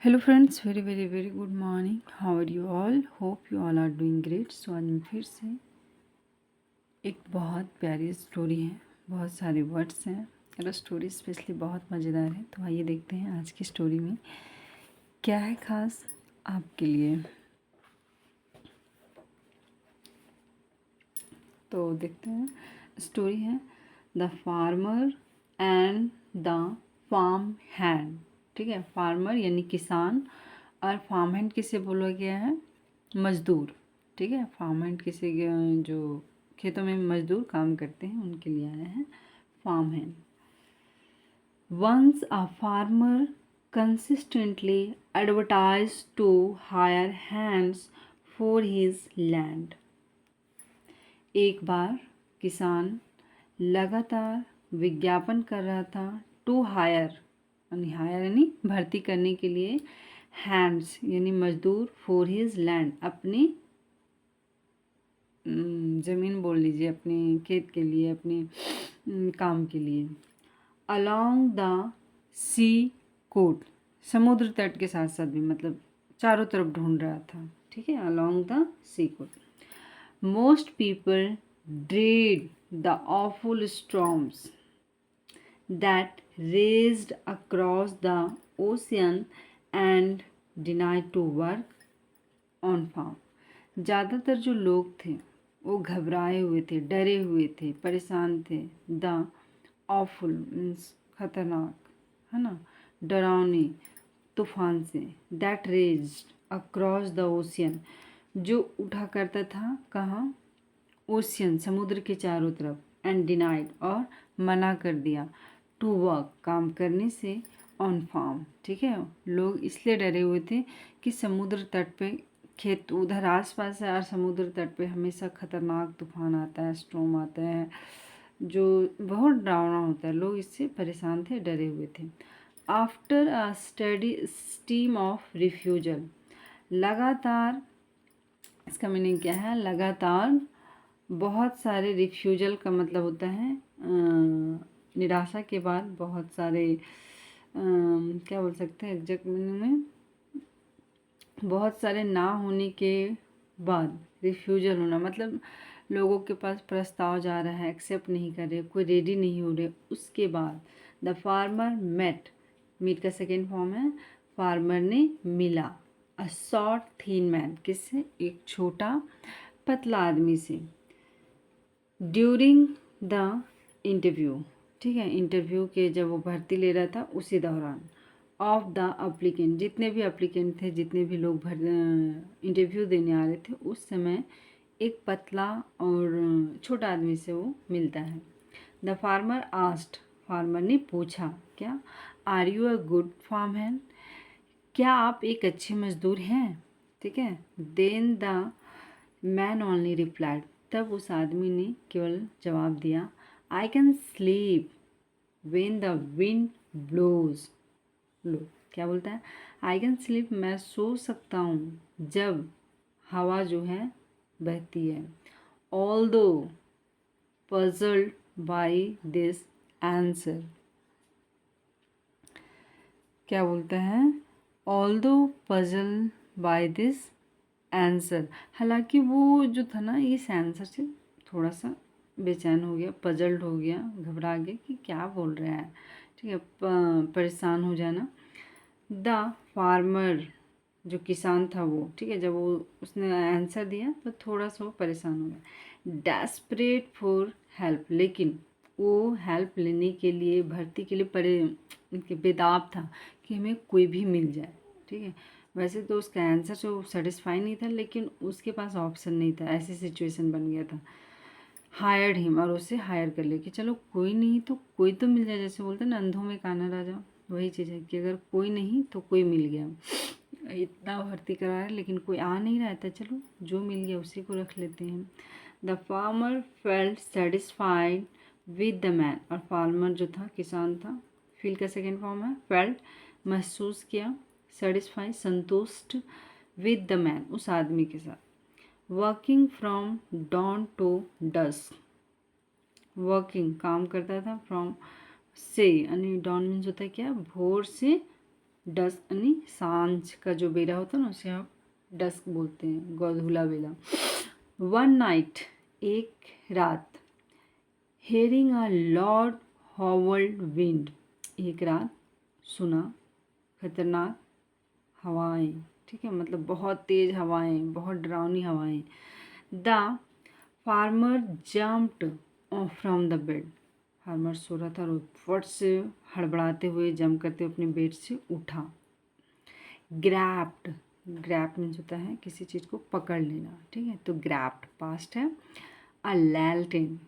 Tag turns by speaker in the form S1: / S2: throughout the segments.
S1: Hello friends, very very very good morning. How are you all? Hope you all are doing great. So आज मैं फिर से एक बहुत प्यारी स्टोरी है, बहुत सारे वर्ड्स हैं और स्टोरी स्पेशली बहुत मज़ेदार है। तो आइए देखते हैं आज की स्टोरी में क्या है ख़ास आपके लिए। तो देखते हैं, स्टोरी है the farmer and the farm hand. ठीक है, फार्मर यानी किसान और फार्म हैंड किसे बोला गया है? मजदूर। ठीक है, फार्म हैंड किसे जो खेतों में मजदूर काम करते हैं उनके लिए आया है farm hand. Once a farmer consistently advertised to hire hands for his land। एक बार किसान लगातार विज्ञापन कर रहा था टू हायर यानी भर्ती करने के लिए, हैंड्स यानी मजदूर, फॉर हिज लैंड अपनी ज़मीन बोल लीजिए, अपने खेत के लिए, अपने काम के लिए। अलोंग द सी कोस्ट, समुद्र तट के साथ साथ भी, मतलब चारों तरफ ढूंढ रहा था। ठीक है, along the sea coast. Most people dread the awful storms that raged across the ocean and denied to work on farm। ज़्यादातर जो लोग थे वो घबराए हुए थे, डरे हुए थे, परेशान थे। द ऑफुल मीन्स खतरनाक, है ना, डरावनी, तूफान से। That raised across the ocean, जो उठा करता था कहाँ? ओशियन, समुद्र के चारों तरफ। एंड डिनाइड, और मना कर दिया, टू वर्क, काम करने से, ऑन फार्म। ठीक है, लोग इसलिए डरे हुए थे कि समुद्र तट पे खेत उधर आसपास है और समुद्र तट पे हमेशा खतरनाक तूफान आता है, स्टॉर्म आता है, जो बहुत डरावना होता है। लोग इससे परेशान थे, डरे हुए थे। After a study steam of refusal, लगातार, इसका मीनिंग क्या है? लगातार बहुत सारे, रिफ्यूजल का मतलब होता है निराशा के बाद बहुत सारे, क्या बोल सकते हैं एग्जैक्ट मीनिंग में? बहुत सारे ना होने के बाद रिफ्यूजल होना, मतलब लोगों के पास प्रस्ताव जा रहा है, एक्सेप्ट नहीं कर रहे, कोई रेडी नहीं हो रहे। उसके बाद द फार्मर मेट, मीट का सेकेंड फॉर्म है, फार्मर ने मिला, अ शॉर्ट थीन मैन, किससे? एक छोटा पतला आदमी से। ड्यूरिंग द इंटरव्यू, ठीक है, इंटरव्यू के जब वो भर्ती ले रहा था उसी दौरान। ऑफ द अप्लीकेंट, जितने भी अप्लीकेंट थे, जितने भी लोग इंटरव्यू देने आ रहे थे, उस समय एक पतला और छोटा आदमी से वो मिलता है। द फार्मर आस्क्ड, फार्मर ने पूछा, क्या? Are you a good farm hand, क्या आप एक अच्छे मजदूर हैं? ठीक है। Then the man only replied, तब उस आदमी ने केवल जवाब दिया, I can sleep when the wind blows. लो, क्या बोलता है? आई कैन स्लीप, मैं सो सकता हूँ जब हवा जो है बहती है। Although puzzled by this answer, क्या बोलता है? Although puzzle by this answer, हालांकि वो जो था ना, इस आंसर से थोड़ा सा बेचैन हो गया, पजल्ड हो गया, घबरा गया कि क्या बोल रहा है। ठीक है, परेशान हो जाना। द फार्मर, जो किसान था वो, ठीक है, जब वो उसने आंसर दिया तो थोड़ा सा वो परेशान हो गया। डेस्परेट फॉर हेल्प, लेकिन वो हेल्प लेने के लिए, भर्ती के लिए बेताब था कि हमें कोई भी मिल जाए। ठीक है, वैसे तो उसका आंसर जो सेटिस्फाई नहीं था, लेकिन उसके पास ऑप्शन नहीं था, ऐसी सिचुएशन बन गया था। हायर्ड हिम, और उसे हायर कर ले कि चलो कोई नहीं तो कोई तो मिल जाए, जैसे बोलते हैं ना, अंधों में काना राजा, वही चीज़ है कि अगर कोई नहीं तो कोई मिल गया। इतना भर्ती करा है लेकिन कोई आ नहीं रहा था, चलो जो मिल गया उसी को रख लेते हैं। The farmer felt satisfied with the man, और फार्मर जो था, किसान था, फील का सेकेंड फॉर्म है, फेल्ट, महसूस किया, सेटिस्फाई, संतुष्ट, विद द मैन, उस आदमी के साथ। Working from dawn to dusk, working काम करता था, फ्रॉम से, यानी डॉन मीन्स होता है क्या? भोर से डस्क यानी सांझ का जो बेला होता है ना उसे आप डस्क बोलते हैं, गोधूला बेला। वन नाइट, एक रात। हेयरिंग अ लॉर्ड हॉवर्ड विंड, एक रात सुना खतरनाक हवाएं, ठीक है, मतलब बहुत तेज़ हवाएं, बहुत डरावनी हवाएं। The farmer jumped from the bed, farmer सो रहा था और फट से हड़बड़ाते हुए जंप करते हुए अपने बेड से उठा। ग्रैप्ड, ग्रैप मीन्स होता है किसी चीज़ को पकड़ लेना, ठीक है, तो ग्रैप्ड पास्ट है। अ लैल्टिन,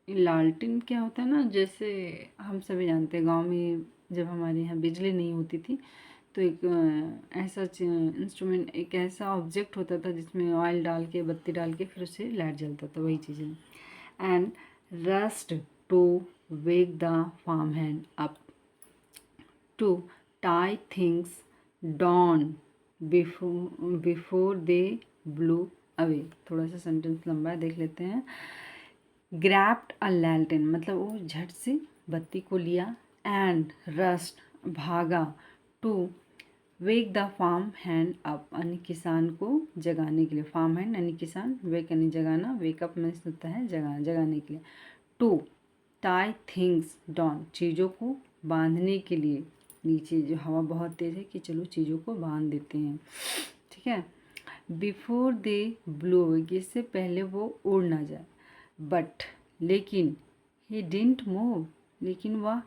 S1: लालटेन क्या होता है ना, जैसे हम सभी जानते हैं गांव में जब हमारे यहाँ बिजली नहीं होती थी तो एक ऐसा इंस्ट्रूमेंट, एक ऐसा ऑब्जेक्ट होता था जिसमें ऑयल डाल के बत्ती डाल के फिर उससे लाइट जलता था, वही चीज़ है। And rushed to wake the farm hand up to tie things down before they blew away. थोड़ा सा सेंटेंस लंबा है, देख लेते हैं। ग्रैप्ड अ लैल्टेन मतलब वो झट से बत्ती को लिया। एंड रस्ट भागा। To wake the farm hand up यानी किसान को जगाने के लिए, फार्म हैंड यानी किसान, वेक यानी जगाना, वेकअप मीन्स होता है जगाना, जगाने के लिए। टू टाई थिंग्स डाउन चीज़ों को बांधने के लिए, नीचे जो हवा बहुत तेज़ है कि चलो चीज़ों को बांध देते हैं, ठीक है। बिफोर दे ब्लो अवे, इससे पहले वो उड़ ना जाए। बट लेकिन ही डिडंट मूव, लेकिन वह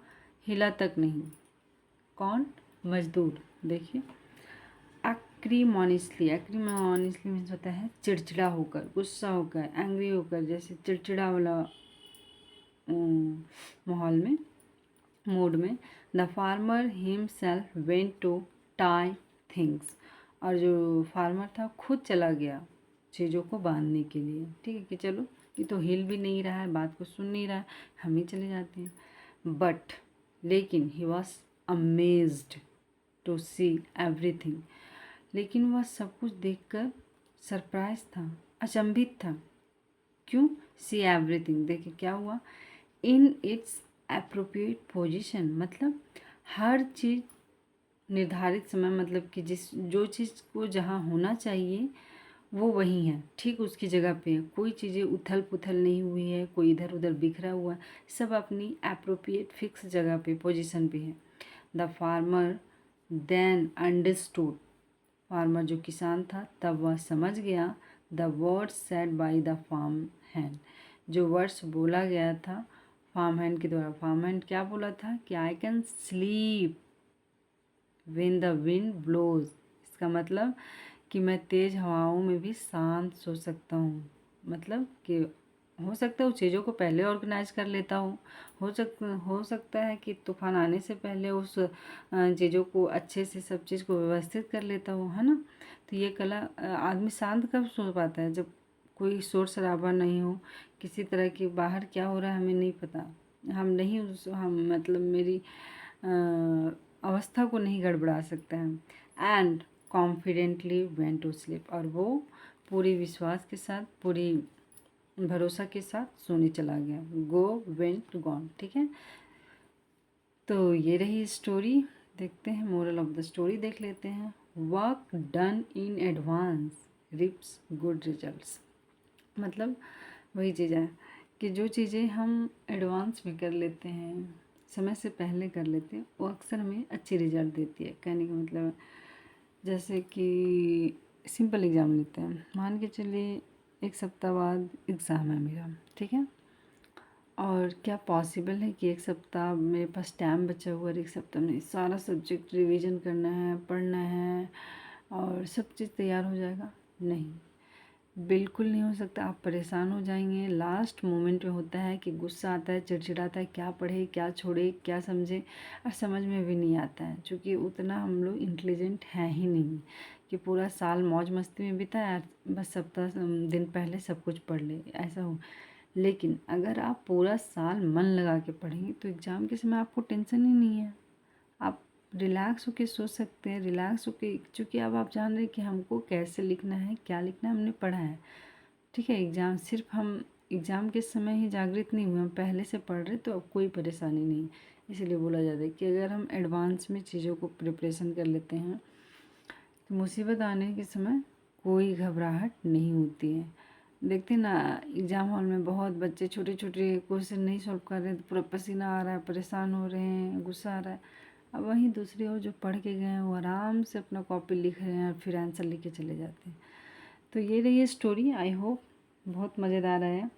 S1: हिला तक नहीं। कौन? मजदूर। देखिए, एक्रीमोनियसली, एक्रीमोनियसली मीन्स होता है चिड़चिड़ा होकर, गुस्सा होकर, एंग्री होकर, जैसे चिड़चिड़ा वाला माहौल में, मूड में। The farmer himself went to tie things, और जो फार्मर था खुद चला गया चीज़ों को बांधने के लिए, ठीक है, कि चलो ये तो हिल भी नहीं रहा है, बात को सुन नहीं रहा है, हम ही चले जाते हैं। बट लेकिन he was amazed to see everything, लेकिन वह सब कुछ देखकर सरप्राइज था, अचंभित था। क्यों? सी एवरीथिंग, देखिए क्या हुआ। इन इट्स एप्रोप्रिएट पोजीशन, मतलब हर चीज़ निर्धारित समय, मतलब कि जो चीज़ को जहाँ होना चाहिए वो वही है, ठीक उसकी जगह पे है। कोई चीज़ें उथल पुथल नहीं हुई है, कोई इधर उधर बिखरा हुआ है, सब अपनी एप्रोप्रिएट फिक्स जगह पे, पोजीशन पे है। The farmer then understood, farmer जो किसान था तब वह समझ गया। The words said by the farm hand, जो वर्ड्स बोला गया था फार्म हैंड के द्वारा। फार्म हैंड क्या बोला था कि I can sleep when the wind blows, इसका मतलब कि मैं तेज़ हवाओं में भी शांत सो सकता हूँ, मतलब कि हो सकता है उस चीज़ों को पहले ऑर्गेनाइज कर लेता हूँ, हो सकता है कि तूफान आने से पहले उस चीज़ों को अच्छे से सब चीज़ को व्यवस्थित कर लेता हूँ, है ना। तो ये कला, आदमी शांत कब सो पाता है? जब कोई शोर शराबा नहीं हो, किसी तरह की बाहर क्या हो रहा है हमें नहीं पता, हम नहीं हम मतलब मेरी अवस्था को नहीं गड़बड़ा सकते हैं। And confidently went to sleep, और वो पूरी विश्वास के साथ, पूरी भरोसा के साथ सोने चला गया। गो वेंट गॉन, ठीक है। तो ये रही स्टोरी। देखते हैं मोरल ऑफ द स्टोरी, देख लेते हैं। Work done in advance reaps good results, मतलब वही चीज़ है कि जो चीज़ें हम एडवांस में कर लेते हैं, समय से पहले कर लेते हैं, वो अक्सर हमें अच्छी रिजल्ट देती है। कहने का मतलब जैसे कि सिंपल एग्ज़ाम लेते हैं, मान के चलिए 1 सप्ताह बाद एग्ज़ाम है मेरा, ठीक है, और क्या पॉसिबल है कि 1 सप्ताह मेरे पास टाइम बचा हुआ और 1 सप्ताह में सारा सब्जेक्ट रिवीजन करना है, पढ़ना है और सब चीज़ तैयार हो जाएगा? नहीं, बिल्कुल नहीं हो सकता। आप परेशान हो जाएंगे। लास्ट मोमेंट में होता है कि गुस्सा आता है, चिड़चिड़ाता है, क्या पढ़े, क्या छोड़े, क्या समझे, और समझ में भी नहीं आता है, क्योंकि उतना हम लोग इंटेलिजेंट हैं ही नहीं कि पूरा साल मौज मस्ती में बिताया, बस सप्ताह दिन पहले सब कुछ पढ़ ले, ऐसा हो। लेकिन अगर आप पूरा साल मन लगा के पढ़ेंगे तो एग्ज़ाम के समय आपको टेंशन ही नहीं है, आप रिलैक्स होके सोच सकते हैं, रिलैक्स होके, क्योंकि अब आप जान रहे हैं कि हमको कैसे लिखना है, क्या लिखना है, हमने पढ़ा है, ठीक है। एग्ज़ाम सिर्फ हम एग्ज़ाम के समय ही जागृत नहीं हुए, हम पहले से पढ़ रहे तो अब कोई परेशानी नहीं है। इसलिए बोला जाता है कि अगर हम एडवांस में चीज़ों को प्रिपरेशन कर लेते हैं तो मुसीबत आने के समय कोई घबराहट नहीं होती है। देखते हैं ना, एग्ज़ाम हॉल में बहुत बच्चे छोटे छोटे क्वेश्चन नहीं सॉल्व कर रहे हैं तो पूरा पसीना आ रहा है, परेशान हो रहे हैं, गुस्सा आ रहा है। अब वहीं दूसरी ओर जो पढ़ के गए हैं वो आराम से अपना कॉपी लिख रहे हैं और फिर आंसर लिख के चले जाते हैं। तो ये रही है स्टोरी। आई होप बहुत मज़ेदार है,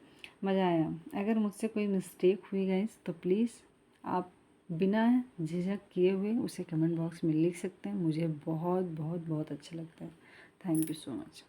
S1: मज़ा आया। अगर मुझसे कोई मिस्टेक हुई गाइस तो प्लीज़ आप बिना झिझक किए हुए उसे कमेंट बॉक्स में लिख सकते हैं। मुझे बहुत बहुत बहुत अच्छा लगता है। Thank you so much.